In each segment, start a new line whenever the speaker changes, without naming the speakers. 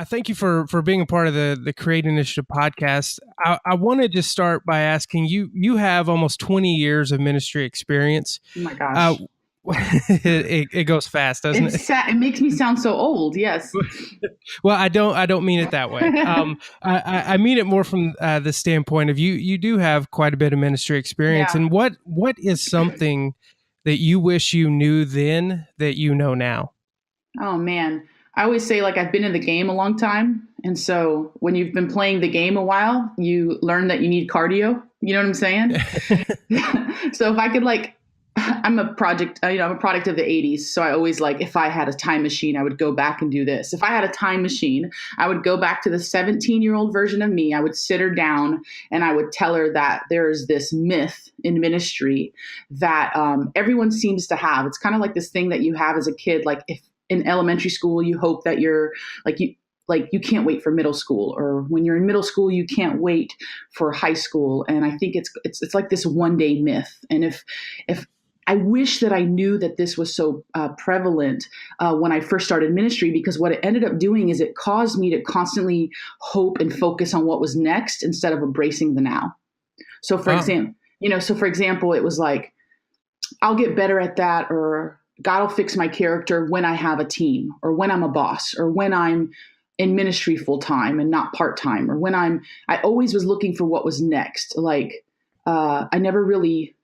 Thank you for being a part of the Create Initiative podcast. I wanted to start by asking you. You have almost 20 years of ministry experience.
Oh my
Uh,
gosh.
it goes fast, doesn't it?
It makes me sound so old. Yes.
Well, I don't mean it that way. I mean it more from the standpoint of you do have quite a bit of ministry experience.
Yeah.
And what is something that you wish you knew then that you know now?
Oh man. I always say like I've been in the game a long time. And so when you've been playing the game a while, you learn that you need cardio. You know what I'm saying? So if I could I'm a project, I'm a product of the 80s. So I always like, if I had a time machine, I would go back and do this. If I had a time machine, I would go back to the 17-year-old version of me. I would sit her down and I would tell her that there's this myth in ministry that everyone seems to have. It's kind of like this thing that you have as a kid. Like if in elementary school, you hope that you're like you can't wait for middle school, or when you're in middle school you can't wait for high school. And I think it's like this one day myth. And if I wish that I knew that this was so prevalent when I first started ministry, because what it ended up doing is it caused me to constantly hope and focus on what was next instead of embracing the now. So for example, it was like, I'll get better at that, or God will fix my character when I have a team, or when I'm a boss, or when I'm in ministry full time and not part time, or I always was looking for what was next. Like, I never really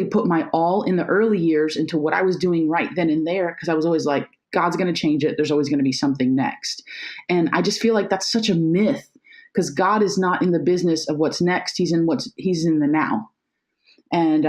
put my all in the early years into what I was doing right then and there, because I was always like, God's going to change it. There's always going to be something next. And I just feel like that's such a myth, because God is not in the business of what's next. He's in the now. And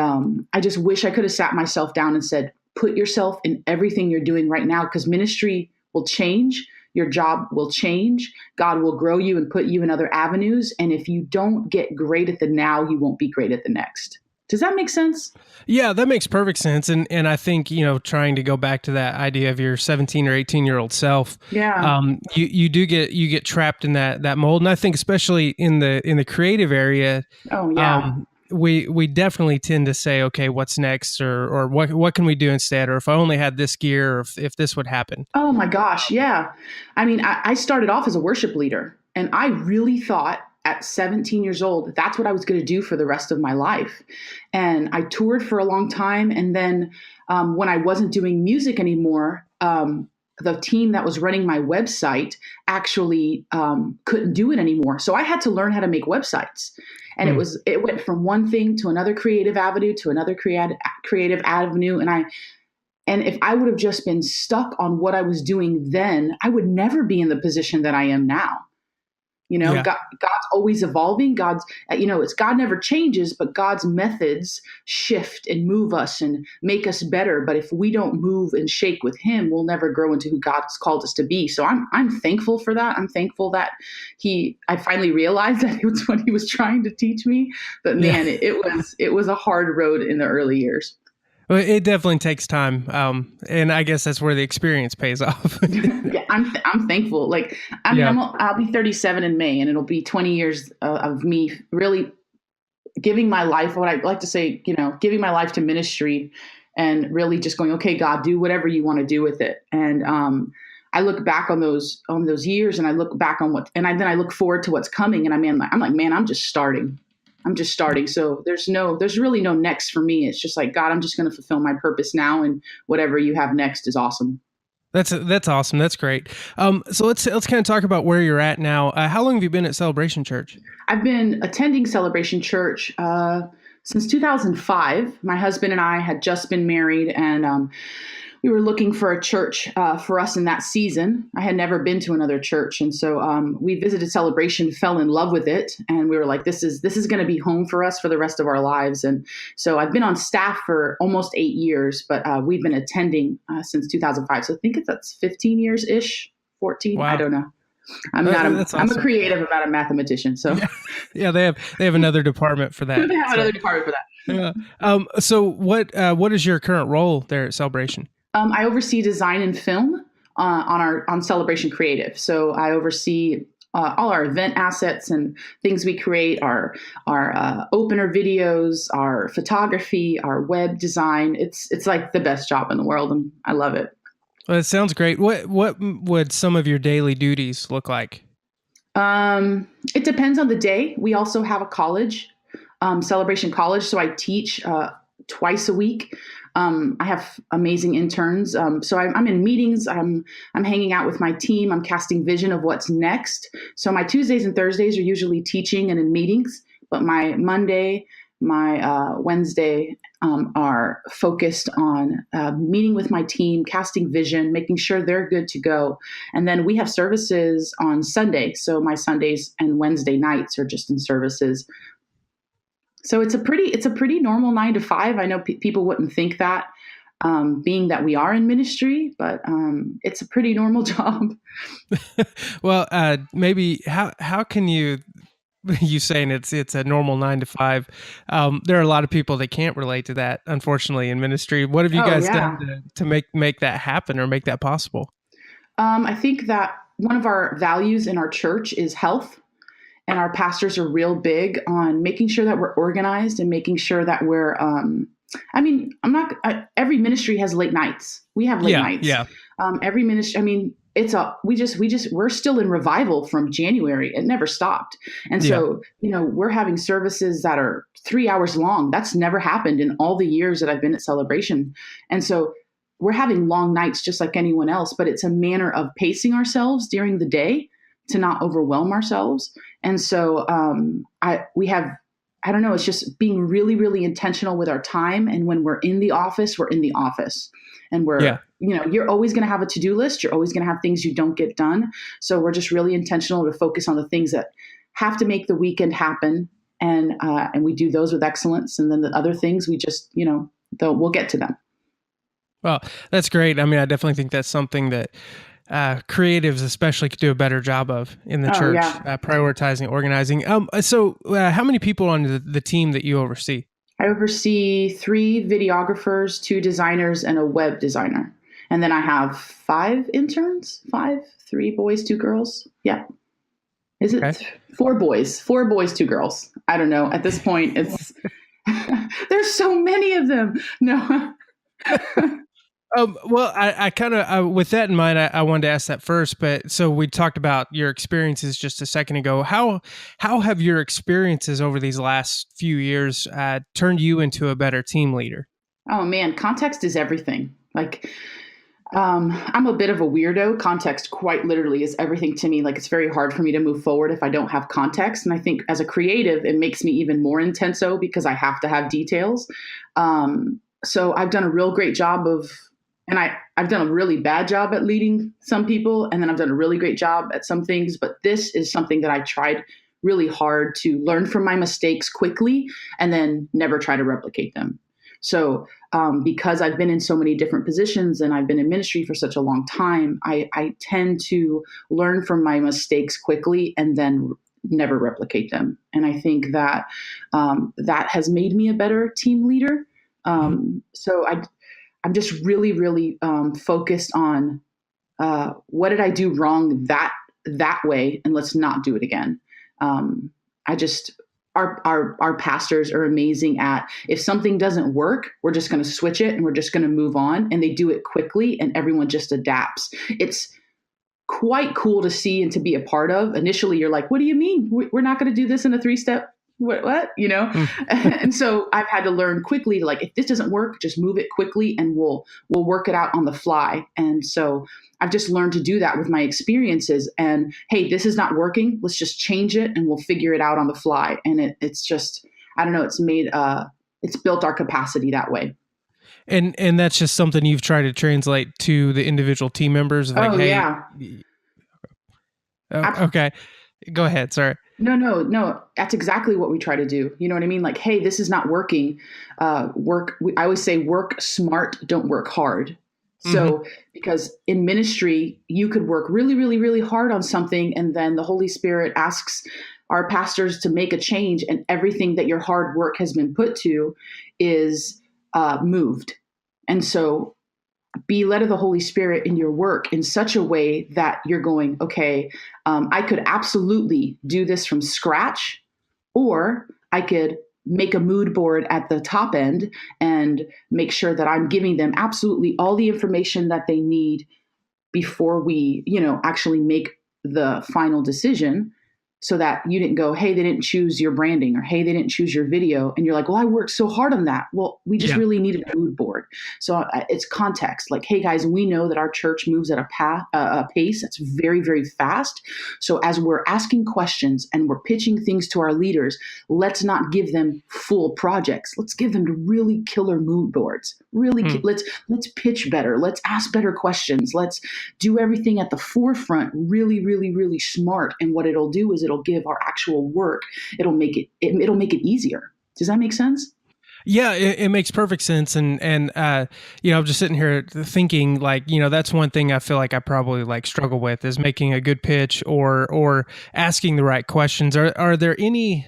I just wish I could have sat myself down and said, put yourself in everything you're doing right now, because ministry will change. Your job will change. God will grow you and put you in other avenues. And if you don't get great at the now, you won't be great at the next. Does that make sense?
Yeah, that makes perfect sense. And I think, trying to go back to that idea of your 17 or 18-year-old self,
Yeah.
you get trapped in that mold. And I think especially in the creative area,
Oh, yeah.
we definitely tend to say, okay, what's next, or what can we do instead, or if I only had this gear, or if this would happen.
Oh my gosh. Yeah. I mean, I started off as a worship leader, and I really thought at 17 years old, that's what I was going to do for the rest of my life. And I toured for a long time. And then when I wasn't doing music anymore, the team that was running my website actually couldn't do it anymore. So I had to learn how to make websites. And it went from one thing to another creative avenue to another creative avenue. And if I would have just been stuck on what I was doing then, I would never be in the position that I am now.
Yeah.
God's always evolving. It's God never changes, but God's methods shift and move us and make us better. But if we don't move and shake with Him, we'll never grow into who God's called us to be. So I'm thankful for that. I'm thankful that I finally realized that it was what He was trying to teach me. But man, it was a hard road in the early years.
Well, it definitely takes time, and I guess that's where the experience pays off.
Yeah, I'm thankful. Like, I mean,
Yeah.
I'll be 37 in May, and it'll be 20 years of me really giving my life. What I like to say, giving my life to ministry, and really just going, okay, God, do whatever you want to do with it. And I look back on those years, and I look back on then I look forward to what's coming, and I'm like, man, I'm just starting. So there's really no next for me. It's just like, God, I'm just going to fulfill my purpose now, and whatever you have next is awesome.
That's awesome. That's great. So let's kind of talk about where you're at now. How long have you been at Celebration Church?
I've been attending Celebration Church since 2005. My husband and I had just been married, and we were looking for a church for us in that season. I had never been to another church, and so we visited Celebration, fell in love with it, and we were like, "This is going to be home for us for the rest of our lives." And so I've been on staff for almost 8 years, but we've been attending since 2005. So I think that's 15 years ish, 14.
Wow.
I don't know. I'm
That's
I'm a
awesome.
creative, I'm not a mathematician. So
Yeah, they have another department for that.
they have
So,
another department for that.
yeah. So what is your current role there at Celebration?
I oversee design and film on Celebration Creative. So I oversee all our event assets and things we create, our opener videos, our photography, our web design. It's like the best job in the world, and I love it.
Well, that sounds great. What would some of your daily duties look like?
It depends on the day. We also have a college, Celebration College, so I teach twice a week. I have amazing interns, so I'm in meetings. I'm hanging out with my team. I'm casting vision of what's next. So my Tuesdays and Thursdays are usually teaching and in meetings, but my Monday, my Wednesday are focused on meeting with my team, casting vision, making sure they're good to go. And then we have services on Sunday. So my Sundays and Wednesday nights are just in services. So it's a pretty normal 9 to 5. I know people wouldn't think that, being that we are in ministry, but it's a pretty normal job.
Well, maybe how can you you saying it's a normal 9 to 5? There are a lot of people that can't relate to that, unfortunately, in ministry. What have you
Oh
guys done
yeah.
to make that happen or make that possible?
I think that one of our values in our church is health. And our pastors are real big on making sure that we're organized and making sure that we're I mean, I'm not every ministry has late nights. We have late
Yeah,
nights.
yeah,
Every ministry, I mean, it's a we're still in revival from January. It never stopped. And
yeah.
so, we're having services that are 3 hours long. That's never happened in all the years that I've been at Celebration. And so we're having long nights just like anyone else, but it's a manner of pacing ourselves during the day to not overwhelm ourselves. And so we have, I don't know, it's just being really, really intentional with our time. And when we're in the office, we're in the office. And
Yeah.
you're always going to have a to-do list. You're always going to have things you don't get done. So we're just really intentional to focus on the things that have to make the weekend happen. And we do those with excellence. And then the other things we just, we'll get to them.
Well, that's great. I mean, I definitely think that's something that creatives especially could do a better job of in the
Oh,
church,
yeah.
prioritizing, organizing. So how many people on the team that you oversee?
I oversee 3 videographers, 2 designers, and a web designer. And then I have 5 interns, 3 boys, 2 girls. Yeah. Is
Okay.
it 4 boys? 4 boys, 2 girls. I don't know. At this point, it's there's so many of them. No.
Well, I kind of, with that in mind, I wanted to ask that first. But so we talked about your experiences just a second ago. How have your experiences over these last few years turned you into a better team leader?
Oh man, context is everything. Like, I'm a bit of a weirdo. Context, quite literally, is everything to me. Like, it's very hard for me to move forward if I don't have context. And I think as a creative, it makes me even more intenso because I have to have details. So I've done a real great job and I've done a really bad job at leading some people, and then I've done a really great job at some things. But this is something that I tried really hard to learn from my mistakes quickly and then never try to replicate them. So because I've been in so many different positions and I've been in ministry for such a long time, I tend to learn from my mistakes quickly and then never replicate them. And I think that that has made me a better team leader.
Mhm.
So I'm just really, really focused on what did I do wrong that way, and let's not do it again. I just our pastors are amazing at, if something doesn't work, we're just going to switch it and we're just going to move on, and they do it quickly, and everyone just adapts. It's quite cool to see and to be a part of. Initially, you're like, "What do you mean? We're not going to do this in a 3-step?" What?
Mm.
And so I've had to learn quickly to, like, if this doesn't work, just move it quickly and we'll work it out on the fly. And so I've just learned to do that with my experiences. And hey, this is not working. Let's just change it and we'll figure it out on the fly. And it's just, I don't know, it's built our capacity that way.
And that's just something you've tried to translate to the individual team members. Like,
Oh
hey,
yeah.
okay, go ahead. Sorry.
No. That's exactly what we try to do. You know what I mean? Like, hey, this is not working. I always say, work smart, don't work hard.
Hmm.
So, because in ministry, you could work really, really, really hard on something, and then the Holy Spirit asks our pastors to make a change, and everything that your hard work has been put to is moved. And so, be led of the Holy Spirit in your work in such a way that you're going, okay, I could absolutely do this from scratch, or I could make a mood board at the top end and make sure that I'm giving them absolutely all the information that they need before we, actually make the final decision, so that you didn't go, hey, they didn't choose your branding, or hey, they didn't choose your video. And you're like, well, I worked so hard on that. Well, we just
Yeah.
really needed a mood board. So it's context. Like, hey guys, we know that our church moves at a pace that's very, very fast. So as we're asking questions and we're pitching things to our leaders, let's not give them full projects. Let's give them really killer mood boards. Really, let's pitch better. Let's ask better questions. Let's do everything at the forefront really, really, really smart. And what it'll do is it'll give our actual work, it'll make it easier. Does that make sense?
Yeah, it makes perfect sense. And I'm just sitting here thinking, like, that's one thing I feel like I probably like struggle with, is making a good pitch or asking the right questions. Are there any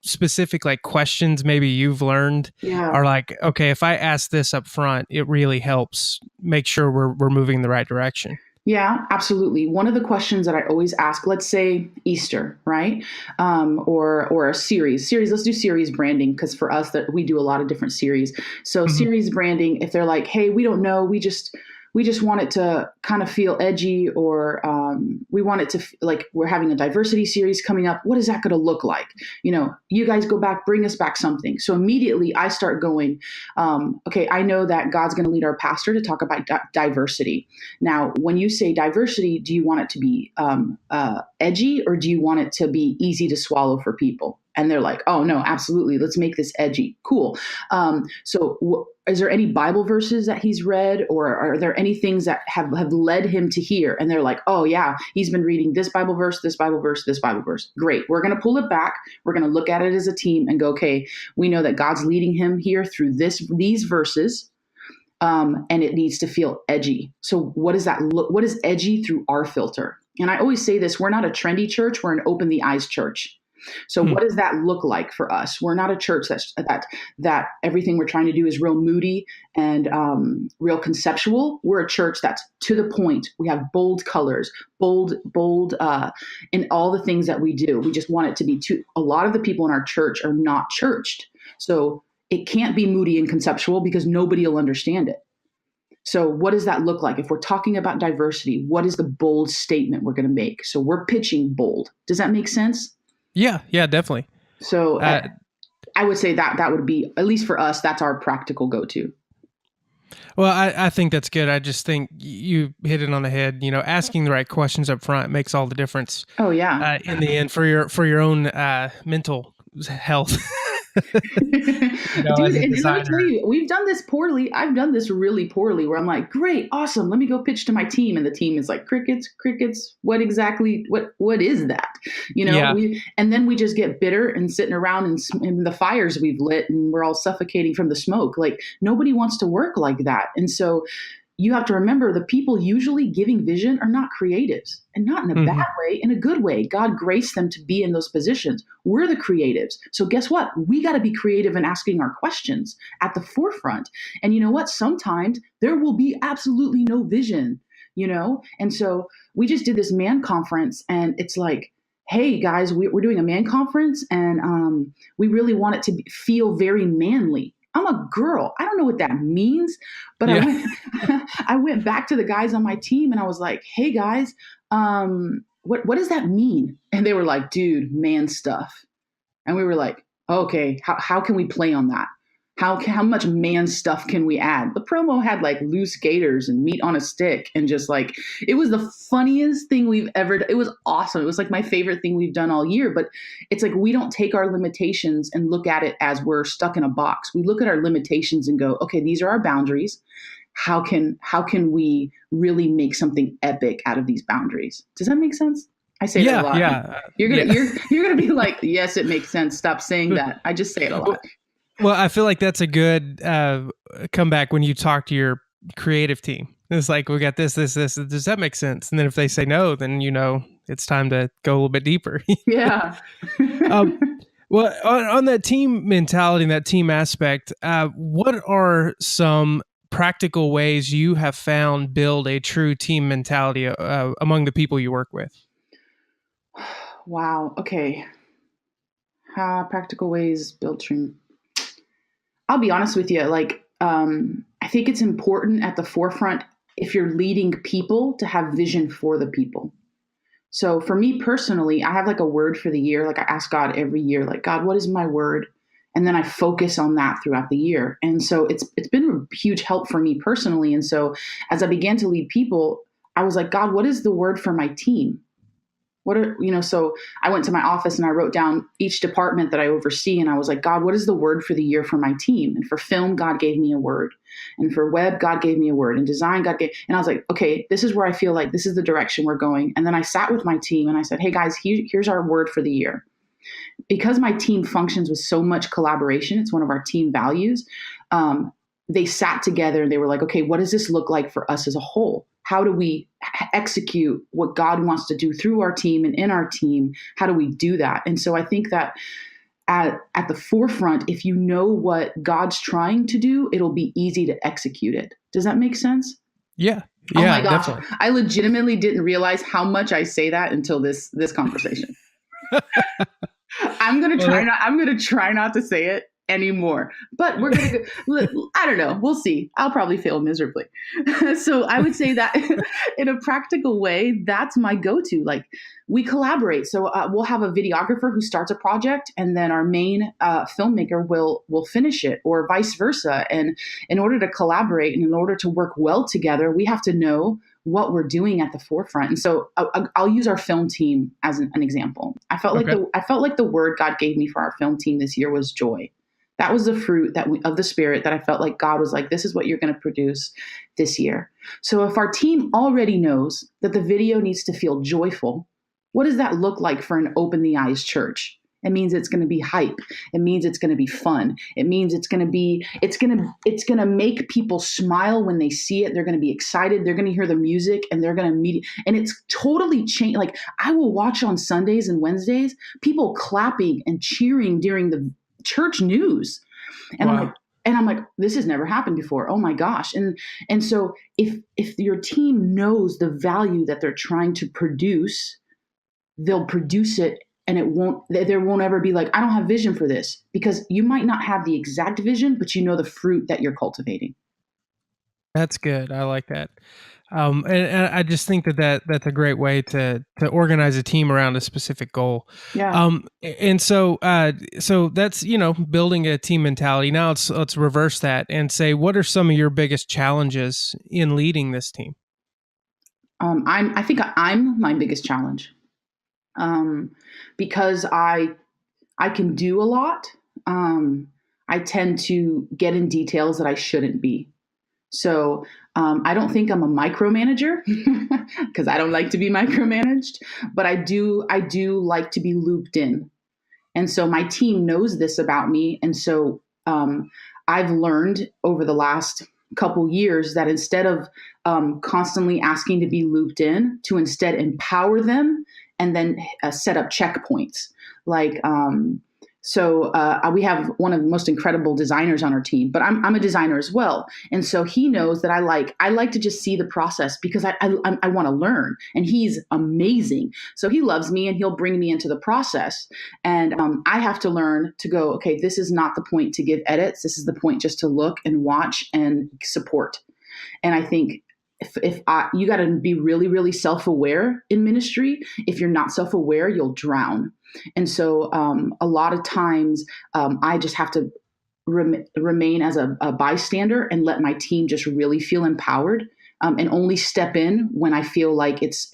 specific like questions maybe you've learned
Yeah.
are like, okay, if I ask this up front, it really helps make sure we're moving in the right direction?
Yeah, absolutely. One of the questions that I always ask, let's say Easter, right? Or a series. Let's do series branding, because for us that we do a lot of different series. So series branding, if they're like, hey, we don't know, we just want it to kind of feel edgy, or we want it to like we're having a diversity series coming up. What is that going to look like? You guys go back, bring us back something. So immediately I start going, okay, I know that God's going to lead our pastor to talk about diversity. Now, when you say diversity, do you want it to be edgy, or do you want it to be easy to swallow for people? And they're like, oh, no, absolutely. Let's make this edgy. Cool. Is there any Bible verses that he's read, or are there any things that have led him to here? And they're like, oh, yeah, he's been reading this Bible verse, this Bible verse, this Bible verse. Great. We're going to pull it back. We're going to look at it as a team and go, okay, we know that God's leading him here through these verses. And it needs to feel edgy. So what does that look? What is edgy through our filter? And I always say this, we're not a trendy church. We're an open the eyes church. So what does that look like for us? We're not a church that everything we're trying to do is real moody and real conceptual. We're a church that's to the point. We have bold colors, bold in all the things that we do. We just want it to be a lot of the people in our church are not churched. So it can't be moody and conceptual, because nobody will understand it. So what does that look like? If we're talking about diversity, what is the bold statement we're going to make? So we're pitching bold. Does that make sense?
Yeah, definitely.
So I would say that would be, at least for us, that's our practical go-to.
Well, I think that's good. I just think you hit it on the head. Asking the right questions up front makes all the difference.
Oh yeah.
In the end, for your own mental health.
Dude, and let me tell you, we've done this poorly. I've done this really poorly, where I'm like, great, awesome, let me go pitch to my team, and the team is like, crickets. What exactly? What is that?
Yeah.
And then we just get bitter and sitting around in the fires we've lit, and we're all suffocating from the smoke. Like, nobody wants to work like that. And so you have to remember, the people usually giving vision are not creatives, and not in a bad way, in a good way. God graced them to be in those positions. We're the creatives. So guess what? We got to be creative in asking our questions at the forefront. And you know what? Sometimes there will be absolutely no vision, And so we just did this man conference, and it's like, hey guys, we're doing a man conference, and we really want it to feel very manly. I'm a girl. I don't know what that means, but yeah. I went back to the guys on my team, and I was like, hey guys, what does that mean? And they were like, dude, man stuff. And we were like, okay, how can we play on that? How much man stuff can we add? The promo had like loose gators and meat on a stick, and just like, it was the funniest thing we've ever done. It was awesome. It was like my favorite thing we've done all year. But it's like, we don't take our limitations and look at it as we're stuck in a box. We look at our limitations and go, okay, these are our boundaries. How can we really make something epic out of these boundaries? Does that make sense? I say that a lot.
Yeah.
You're gonna be like, yes, it makes sense. Stop saying that. I just say it a lot.
Well, I feel like that's a good comeback when you talk to your creative team. It's like, we got this. Does that make sense? And then if they say no, then it's time to go a little bit deeper.
Yeah.
Well, on that team mentality and that team aspect, what are some practical ways you have found build a true team mentality among the people you work with?
Wow. Okay. Practical ways build dream. I'll be honest with you. I think it's important at the forefront, if you're leading people, to have vision for the people. So for me personally, I have like a word for the year. Like I ask God every year, like, God, what is my word? And then I focus on that throughout the year. And so it's been a huge help for me personally. And so as I began to lead people, I was like, God, what is the word for my team? So I went to my office and I wrote down each department that I oversee. And I was like, God, what is the word for the year for my team? And for film, God gave me a word. And for web, God gave me a word. And design, God gave, and I was like, okay, this is where I feel like this is the direction we're going. And then I sat with my team and I said, hey guys, here's our word for the year. Because my team functions with so much collaboration, it's one of our team values. They sat together and they were like, okay, what does this look like for us as a whole? How do we execute what God wants to do through our team and in our team? How do we do that? And so I think that at the forefront, if you know what God's trying to do, it'll be easy to execute it. Does that make sense?
Yeah.
Oh
Yeah,
my gosh.
definitely.
I legitimately didn't realize how much I say that until this conversation. I'm going to try not to say it anymore, but we're going to, I don't know. We'll see. I'll probably fail miserably. So I would say that in a practical way, that's my go-to. Like we collaborate. So we'll have a videographer who starts a project and then our main filmmaker will finish it, or vice versa. And in order to collaborate and in order to work well together, we have to know what we're doing at the forefront. And so I'll use our film team as an example. I felt like the word God gave me for our film team this year was joy. That was the fruit of the Spirit that I felt like God was like, this is what you're going to produce this year. So if our team already knows that the video needs to feel joyful, what does that look like for an open the eyes church? It means it's going to be hype. It means it's going to be fun. It means it's going to make people smile when they see it. They're going to be excited. They're going to hear the music and they're going to meet. And it's totally changed. Like I will watch on Sundays and Wednesdays, people clapping and cheering during the church news. And
Wow.
I'm like, this has never happened before. Oh my gosh. And so if your team knows the value that they're trying to produce, they'll produce it. And there won't ever be like, I don't have vision for this, because you might not have the exact vision, but you know the fruit that you're cultivating.
That's good. I like that. And I just think that's a great way to organize a team around a specific goal.
Yeah.
And so that's, building a team mentality. Now let's reverse that and say, what are some of your biggest challenges in leading this team?
I think I'm my biggest challenge. Because I can do a lot. I tend to get in details that I shouldn't be. So I don't think I'm a micromanager because I don't like to be micromanaged, but I do like to be looped in. And so my team knows this about me. And so I've learned over the last couple years that instead of constantly asking to be looped in, to instead empower them and then set up checkpoints. Like, we have one of the most incredible designers on our team, but I'm a designer as well. And so he knows that I like to just see the process because I want to learn, and he's amazing. So he loves me and he'll bring me into the process. And I have to learn to go, okay, this is not the point to give edits. This is the point just to look and watch and support. And I think you got to be really, really self-aware in ministry. If you're not self-aware, you'll drown. And so a lot of times I just have to remain as a bystander and let my team just really feel empowered, and only step in when I feel like it's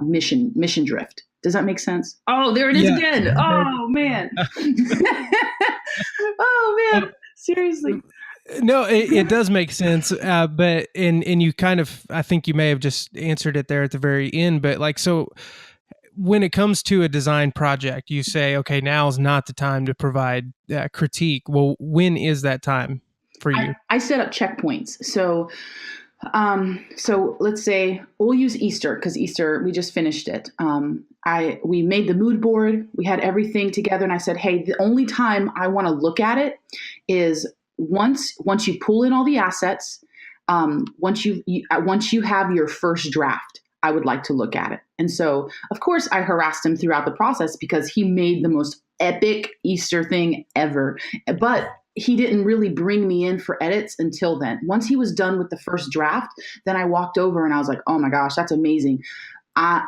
mission drift. Does that make sense? Oh, there it is again. Oh man. Oh man. Seriously.
No, it does make sense. But you kind of, I think you may have just answered it there at the very end, but like, so when it comes to a design project, you say, okay, now is not the time to provide critique. Well, when is that time for you?
I set up checkpoints. So let's say we'll use Easter, because Easter, we just finished it. We made the mood board. We had everything together. And I said, hey, the only time I want to look at it is once you pull in all the assets, once you have your first draft, I would like to look at it. And so, of course, I harassed him throughout the process because he made the most epic Easter thing ever. But he didn't really bring me in for edits until then. Once he was done with the first draft, then I walked over and I was like, oh my gosh, that's amazing.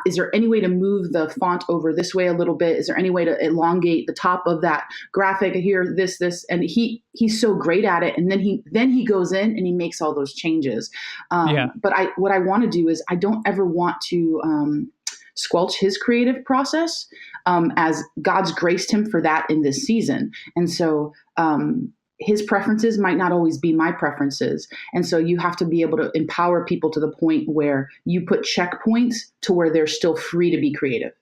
Is there any way to move the font over this way a little bit? Is there any way to elongate the top of that graphic here? This, and he's so great at it. And then he goes in and he makes all those changes.
Yeah.
But what I want to do is I don't ever want to squelch his creative process, as God's graced him for that in this season. And so his preferences might not always be my preferences. And so you have to be able to empower people to the point where you put checkpoints to where they're still free to be creative.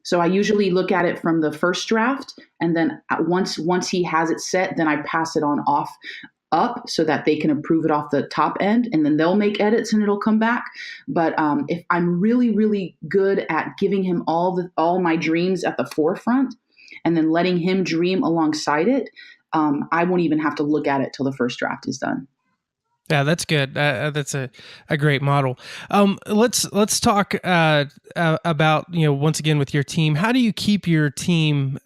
So I usually look at it from the first draft, and then once he has it set, then I pass it on off up so that they can approve it off the top end, and then they'll make edits and it'll come back. But if I'm really, really good at giving him all my dreams at the forefront and then letting him dream alongside it, I won't even have to look at it till the first draft is done.
Yeah, that's good. That's a great model. Let's talk about, once again with your team. How do you keep your team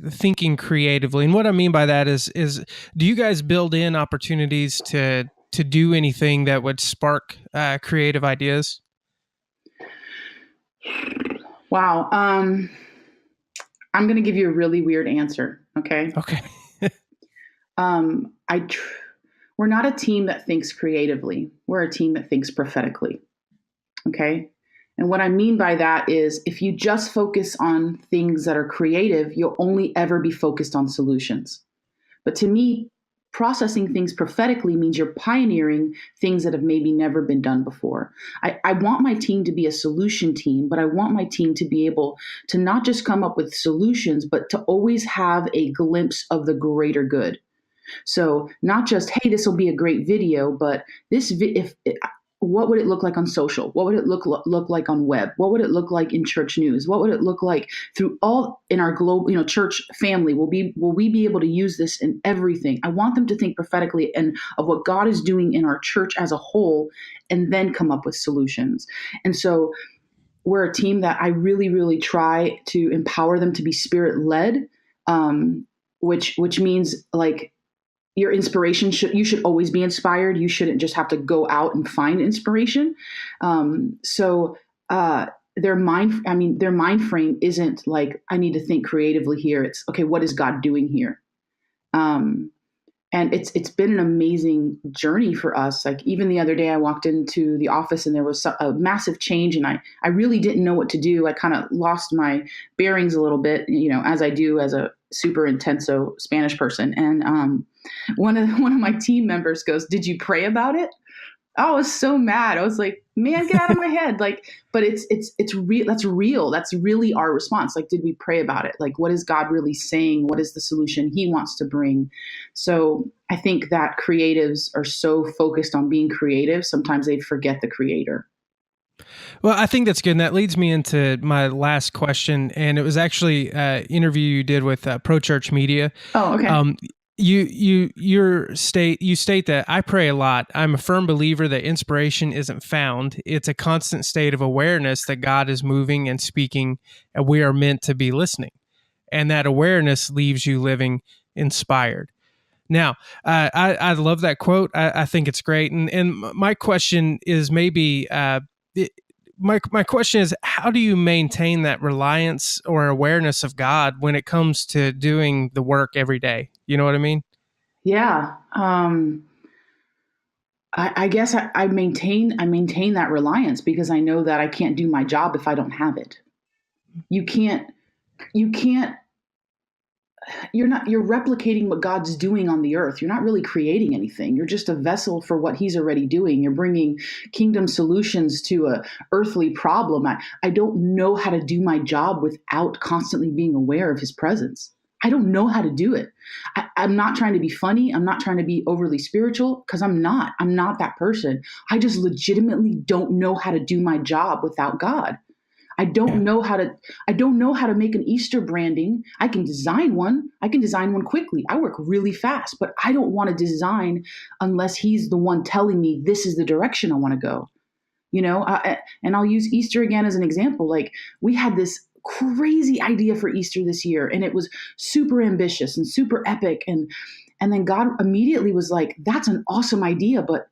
thinking creatively? And what I mean by that is do you guys build in opportunities to do anything that would spark creative ideas?
Wow. I'm going to give you a really weird answer. Okay.
Okay.
We're not a team that thinks creatively. We're a team that thinks prophetically. Okay. And what I mean by that is if you just focus on things that are creative, you'll only ever be focused on solutions. But to me, processing things prophetically means you're pioneering things that have maybe never been done before. I want my team to be a solution team, but I want my team to be able to not just come up with solutions, but to always have a glimpse of the greater good. So not just, hey, this will be a great video, but what would it look like on social? What would it look like on web? What would it look like in church news? What would it look like through all in our global, church family? Will we be able to use this in everything? I want them to think prophetically and of what God is doing in our church as a whole, and then come up with solutions. And so we're a team that I really, really try to empower them to be spirit-led, which means like, your inspiration you should always be inspired. You shouldn't just have to go out and find inspiration. So their mind frame isn't like, I need to think creatively here. It's okay, what is God doing here? And it's been an amazing journey for us. Like even the other day I walked into the office and there was a massive change and I really didn't know what to do. I kind of lost my bearings a little bit, as I do as a super intenso Spanish person. And one of my team members goes, "Did you pray about it?" I was so mad. I was like, "Man, get out of my head!" Like, but it's real. That's real. That's really our response. Like, did we pray about it? Like, what is God really saying? What is the solution He wants to bring? So I think that creatives are so focused on being creative, sometimes they forget the Creator.
Well, I think that's good. And that leads me into my last question. And it was actually an interview you did with Pro Church Media.
Oh, okay.
You state that I pray a lot. I'm a firm believer that inspiration isn't found. It's a constant state of awareness that God is moving and speaking, and we are meant to be listening. And that awareness leaves you living inspired. Now, I love that quote. I think it's great. And my question is maybe, my question is, how do you maintain that reliance or awareness of God when it comes to doing the work every day? You know what I mean?
Yeah. I guess I maintain that reliance because I know that I can't do my job if I don't have it. You're replicating what God's doing on the earth. You're not really creating anything. You're just a vessel for what He's already doing. You're bringing kingdom solutions to a earthly problem. I don't know how to do my job without constantly being aware of His presence. I don't know how to do it. I'm not trying to be funny. I'm not trying to be overly spiritual because I'm not that person. I just legitimately don't know how to do my job without God. I don't know how to make an Easter branding. I can design one. I can design one quickly. I work really fast, but I don't want to design unless He's the one telling me this is the direction I want to go. And I'll use Easter again as an example. Like we had this crazy idea for Easter this year. And it was super ambitious and super epic. And then God immediately was like, that's an awesome idea, but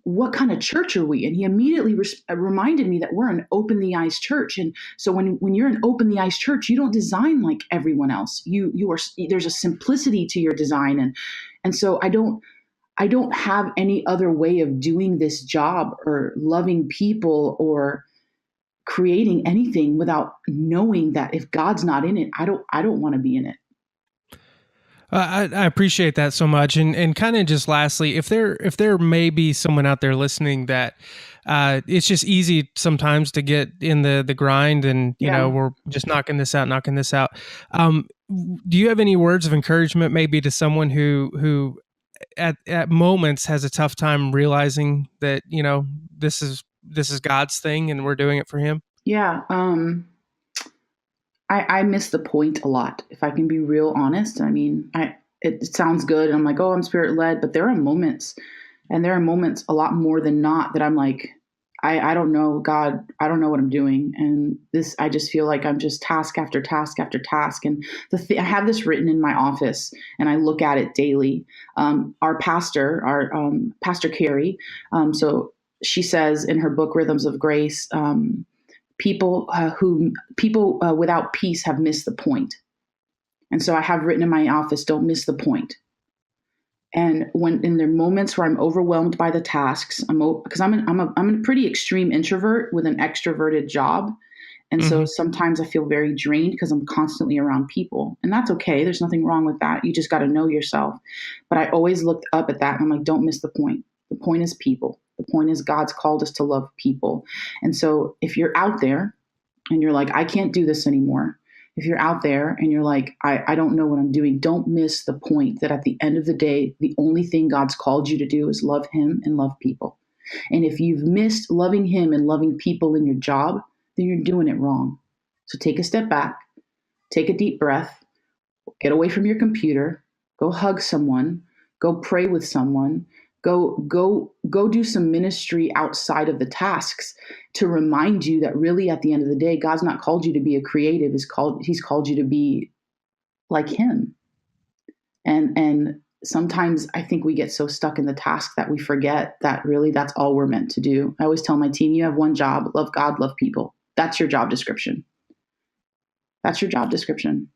what kind of church are we? And he immediately reminded me that we're an open the eyes church. And so when you're an open the eyes church, you don't design like everyone else. You are, there's a simplicity to your design. And so I don't have any other way of doing this job or loving people or creating anything without knowing that if God's not in it, I don't want to be in it.
I appreciate that so much, and kind of just lastly, if there may be someone out there listening that it's just easy sometimes to get in the grind, and we're just knocking this out. Do you have any words of encouragement, maybe to someone who at moments has a tough time realizing that this is God's thing and we're doing it for Him?
Yeah. I miss the point a lot, if I can be real honest. I mean, it sounds good. And I'm like, oh, I'm spirit led, but there are moments, and there are moments a lot more than not that I'm like, I don't know, God, I don't know what I'm doing. And I just feel like I'm just task after task after task. And I have this written in my office and I look at it daily. Our pastor, Pastor Chari, so she says in her book, Rhythms of Grace, people without peace have missed the point. And so I have written in my office, don't miss the point. And when in the moments where I'm overwhelmed by the tasks, because I'm a pretty extreme introvert with an extroverted job. And so sometimes I feel very drained because I'm constantly around people, and that's okay. There's nothing wrong with that. You just got to know yourself. But I always looked up at that and I'm like, don't miss the point. The point is people. The point is God's called us to love people. And so if you're out there and you're like, I can't do this anymore. If you're out there and you're like, I don't know what I'm doing, don't miss the point that at the end of the day, the only thing God's called you to do is love Him and love people. And if you've missed loving Him and loving people in your job, then you're doing it wrong. So take a step back, take a deep breath, get away from your computer, go hug someone, go pray with someone, go do some ministry outside of the tasks to remind you that really at the end of the day, God's not called you to be a creative. He's called you to be like Him. And sometimes I think we get so stuck in the task that we forget that really that's all we're meant to do. I always tell my team, you have one job: love God, love people. That's your job description. That's your job description.